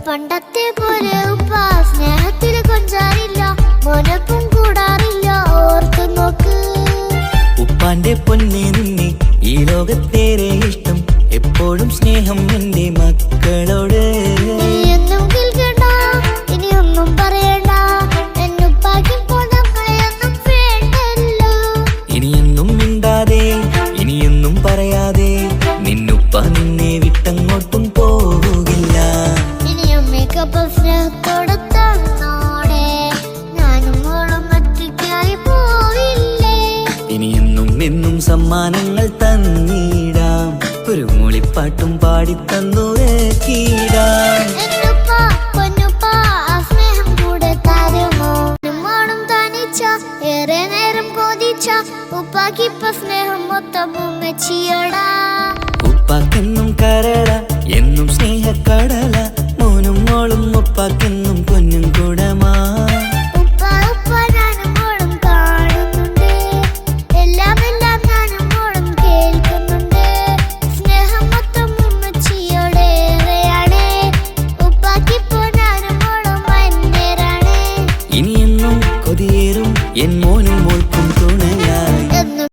പണ്ടത്തെ പോലെ ഉപ്പ സ്നേഹത്തിൽ കൊഞ്ചാറില്ല, മോനൊപ്പം കൂടാറില്ല, ഓർത്തു നോക്ക്. ഉപ്പാന്റെ പൊന്നെ നിന്നെ ഈ ലോകത്തേറെ ഇഷ്ടം, എപ്പോഴും സ്നേഹം എന്റെ മക്കളോട്. ഇനിയൊന്നും കേൾക്കണ്ട, ഇനിയൊന്നും പറയണ്ട, എന്നുപ്പാക്കി പോണക്കളെയൊന്നും വേണ്ടല്ലോ. ഇനിയൊന്നും മിണ്ടാതെ ഇനിയൊന്നും പറയാതെ നിന്നുപ്പ നിന്നെ വിട്ടങ്ങോട്ടും പോകില്ല. ഇനിയും മേക്കപ്പ് സ്നേഹത്തോടെ തന്നോടെ, ഞാനും മോളും ഒറ്റയ്ക്കായി പോവില്ലേ. ഇനിയെന്നും എന്നും സമ്മാനങ്ങൾ തന്നിടാം, ഒരു മൂളിപ്പാട്ടും പാടിത്തന്നു കീടാം. എന്നുപ്പ പൊന്നുപ്പ ആ സ്നേഹം കൂടെ തരുമോ? മോളും തനിച്ച ഏറെ നേരം കൊതിച്ച ഉപ്പാക്കിപ്പ സ്നേഹം മൊത്തം ഉമ്മച്ചിയോടാ. ഉപ്പാക്കെന്നും കരള എന്നും സ്നേഹക്കടല, മോനും മോളും ഉപ്പാക്കെന്നും പൊന്നും കൂടമാ. ഉപ്പ ഉപ്പ ഞാനും മോളും കാണുന്നുണ്ട്, എല്ലാം എല്ലാം ഞാനും മോളും കേൾക്കുന്നുണ്ട്. സ്നേഹം മൊത്തം ഉമ്മച്ചിയോടേറെയാണ്, ഉപ്പാക്കിപ്പോ ഞാനും മോളും വന്നേരാണ്. ഇനിയെന്നും കൊതിയേറും എൻ മോൻ